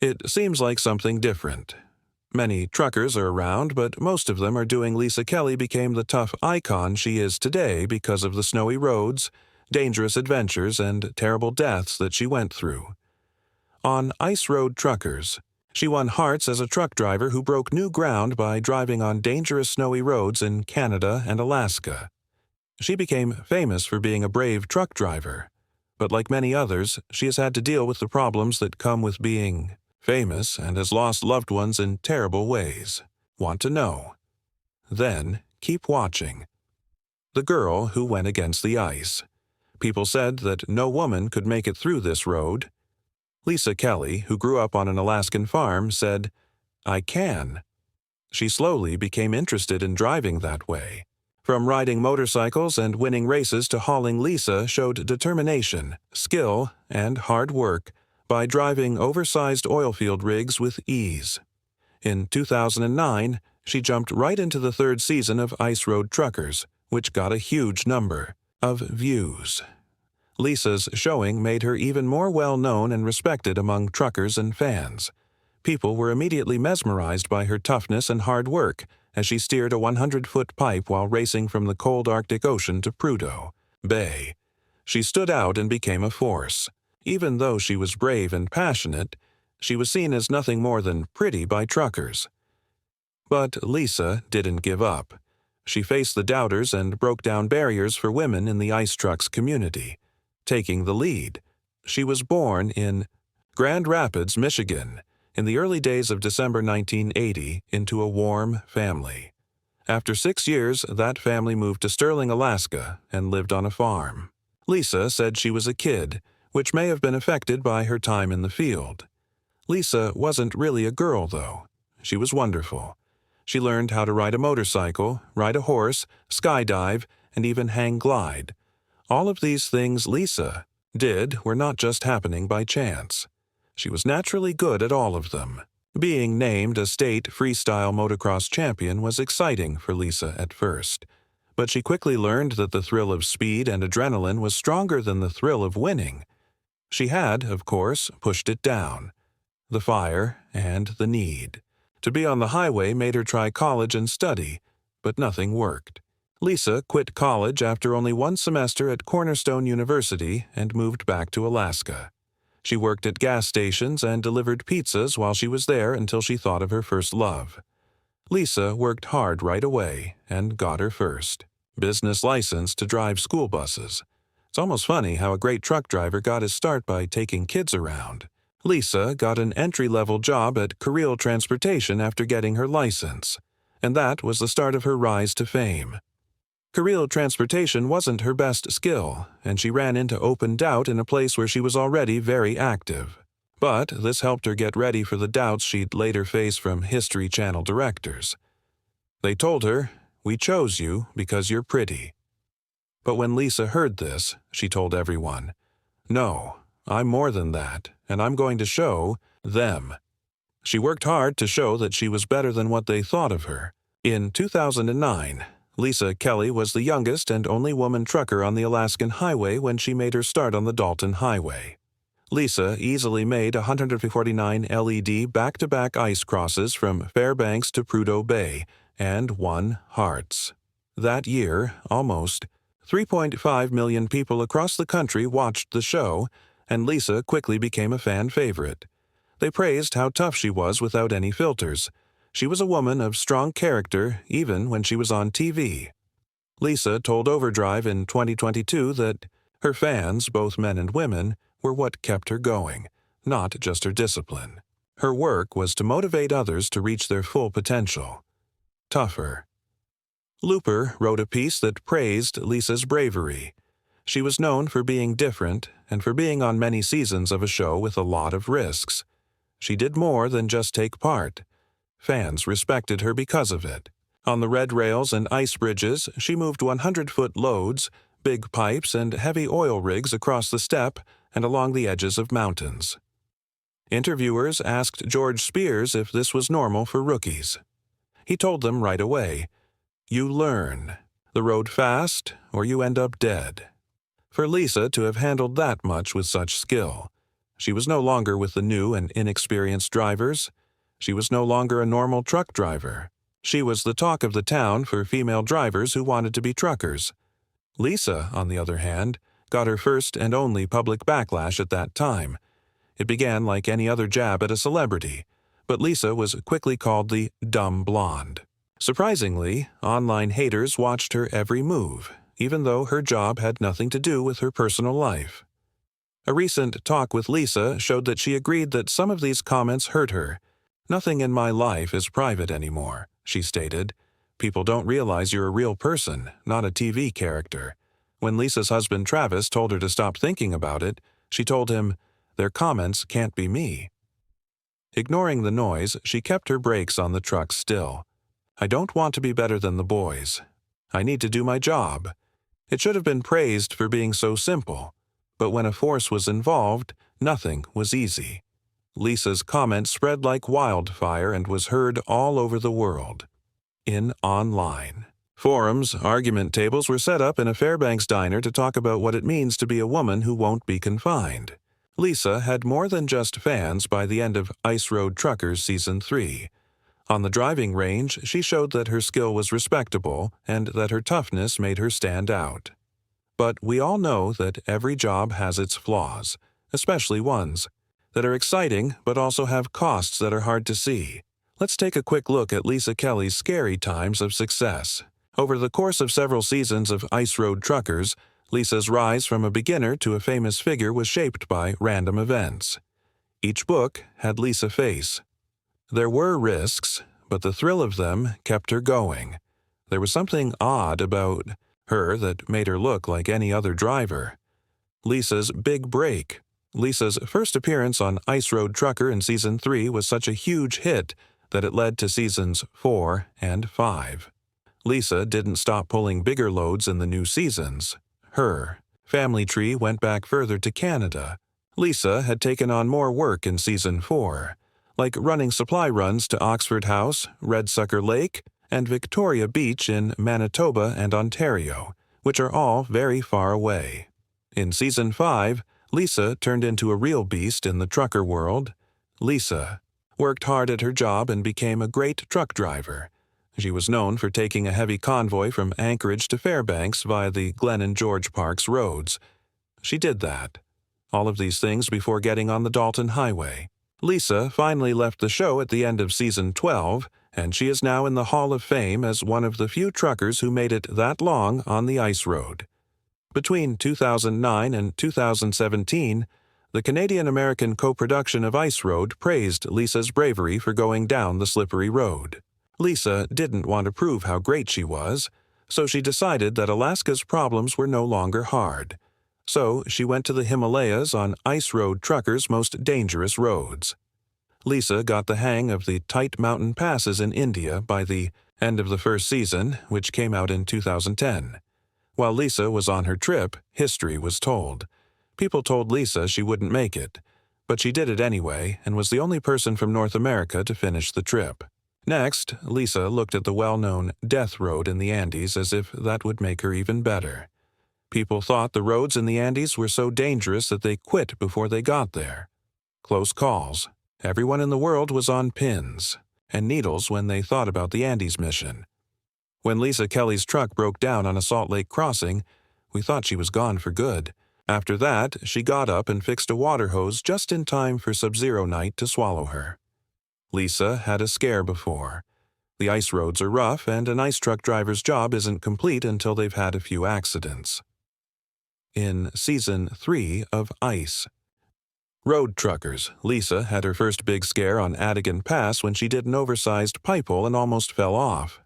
It seems like something different. Many truckers are around, but most of them are doing Lisa Kelly became the tough icon she is today because of the snowy roads, dangerous adventures, and terrible deaths that she went through. On Ice Road Truckers, she won hearts as a truck driver who broke new ground by driving on dangerous snowy roads in Canada and Alaska. She became famous for being a brave truck driver, but like many others, she has had to deal with the problems that come with being famous and has lost loved ones in terrible ways. Want to know? Then keep watching. The Girl Who Went Against the Ice. People said that no woman could make it through this road. Lisa Kelly, who grew up on an Alaskan farm, said, "I can." She slowly became interested in driving that way. From riding motorcycles and winning races to hauling, Lisa showed determination, skill, and hard work by driving oversized oilfield rigs with ease. In 2009, she jumped right into the third season of Ice Road Truckers, which got a huge number of views. Lisa's showing made her even more well-known and respected among truckers and fans. People were immediately mesmerized by her toughness and hard work as she steered a 100-foot pipe while racing from the cold Arctic Ocean to Prudhoe Bay. She stood out and became a force. Even though she was brave and passionate, she was seen as nothing more than pretty by truckers. But Lisa didn't give up. She faced the doubters and broke down barriers for women in the ice trucks community, taking the lead. She was born in Grand Rapids, Michigan, in the early days of December 1980, into a warm family. After 6 years, that family moved to Sterling, Alaska, and lived on a farm. Lisa said she was a kid, which may have been affected by her time in the field. Lisa wasn't really a girl, though. She was wonderful. She learned how to ride a motorcycle, ride a horse, skydive, and even hang glide. All of these things Lisa did were not just happening by chance. She was naturally good at all of them. Being named a state freestyle motocross champion was exciting for Lisa at first, but she quickly learned that the thrill of speed and adrenaline was stronger than the thrill of winning. She had, of course, pushed it down. The fire and the need to be on the highway made her try college and study, but nothing worked. Lisa quit college after only 1 semester at Cornerstone University and moved back to Alaska. She worked at gas stations and delivered pizzas while she was there until she thought of her first love. Lisa worked hard right away and got her first business license to drive school buses. It's almost funny how a great truck driver got his start by taking kids around. Lisa got an entry-level job at Carril Transportation after getting her license, and that was the start of her rise to fame. Carril Transportation wasn't her best skill, and she ran into open doubt in a place where she was already very active. But this helped her get ready for the doubts she'd later face from History Channel directors. They told her, "We chose you because you're pretty." But when Lisa heard this, she told everyone, "No, I'm more than that, and I'm going to show them." She worked hard to show that she was better than what they thought of her. In 2009, Lisa Kelly was the youngest and only woman trucker on the Alaskan highway when she made her start on the Dalton Highway. Lisa easily made 149 LED back-to-back ice crosses from Fairbanks to Prudhoe Bay and won hearts. That year, almost 3.5 million people across the country watched the show, and Lisa quickly became a fan favorite. They praised how tough she was without any filters. She was a woman of strong character even when she was on TV. Lisa told Overdrive in 2022 that her fans, both men and women, were what kept her going, not just her discipline. Her work was to motivate others to reach their full potential. Tougher. Looper wrote a piece that praised Lisa's bravery. She was known for being different and for being on many seasons of a show with a lot of risks. She did more than just take part. Fans respected her because of it. On the red rails and ice bridges, she moved 100-foot loads, big pipes, and heavy oil rigs across the steppe and along the edges of mountains. Interviewers asked George Spears if this was normal for rookies. He told them right away, "You learn the road fast or you end up dead." For Lisa to have handled that much with such skill, She was no longer with the new and inexperienced drivers. She was no longer a normal truck driver. She was the talk of the town for female drivers who wanted to be truckers. Lisa, on the other hand, got her first and only public backlash at that time. It began like any other jab at a celebrity, but Lisa was quickly called the dumb blonde. Surprisingly, online haters watched her every move, even though her job had nothing to do with her personal life. A recent talk with Lisa showed that she agreed that some of these comments hurt her. "Nothing in my life is private anymore," she stated. "People don't realize you're a real person, not a TV character." When Lisa's husband Travis told her to stop thinking about it, she told him, "Their comments can't be me." Ignoring the noise, she kept her brakes on the truck still. "I don't want to be better than the boys. I need to do my job." It should have been praised for being so simple, but when a force was involved, nothing was easy. Lisa's comment spread like wildfire and was heard all over the world. In online forums, argument tables were set up in a Fairbanks diner to talk about what it means to be a woman who won't be confined. Lisa had more than just fans by the end of Ice Road Truckers Season 3. On the driving range, she showed that her skill was respectable and that her toughness made her stand out. But we all know that every job has its flaws, especially ones that are exciting but also have costs that are hard to see. Let's take a quick look at Lisa Kelly's scary times of success. Over the course of several seasons of Ice Road Truckers, Lisa's rise from a beginner to a famous figure was shaped by random events. Each book had Lisa face. There were risks, but the thrill of them kept her going. There was something odd about her that made her look like any other driver. Lisa's big break. Lisa's first appearance on Ice Road Trucker in Season 3 was such a huge hit that it led to Seasons 4 and 5. Lisa didn't stop pulling bigger loads in the new seasons. Her family tree went back further to Canada. Lisa had taken on more work in Season 4, like running supply runs to Oxford House, Red Sucker Lake, and Victoria Beach in Manitoba and Ontario, which are all very far away. In Season 5, Lisa turned into a real beast in the trucker world. Lisa worked hard at her job and became a great truck driver. She was known for taking a heavy convoy from Anchorage to Fairbanks via the Glen and George Parks roads. She did that. All of these things before getting on the Dalton Highway. Lisa finally left the show at the end of Season 12, and she is now in the Hall of Fame as one of the few truckers who made it that long on the ice road. Between 2009 and 2017, the Canadian-American co-production of Ice Road praised Lisa's bravery for going down the slippery road. Lisa didn't want to prove how great she was, so she decided that Alaska's problems were no longer hard. So she went to the Himalayas on Ice Road Truckers' most dangerous roads. Lisa got the hang of the tight mountain passes in India by the end of the first season, which came out in 2010. While Lisa was on her trip, history was told. People told Lisa she wouldn't make it, but she did it anyway and was the only person from North America to finish the trip. Next, Lisa looked at the well-known Death Road in the Andes as if that would make her even better. People thought the roads in the Andes were so dangerous that they quit before they got there. Close calls. Everyone in the world was on pins and needles when they thought about the Andes mission. When Lisa Kelly's truck broke down on a Salt Lake crossing, we thought she was gone for good. After that, she got up and fixed a water hose just in time for Sub-Zero night to swallow her. Lisa had a scare before. The ice roads are rough, and an ice truck driver's job isn't complete until they've had a few accidents. In Season 3 of Ice Road Truckers, Lisa had her first big scare on Adigan Pass when she did an oversized pipe hole and almost fell off.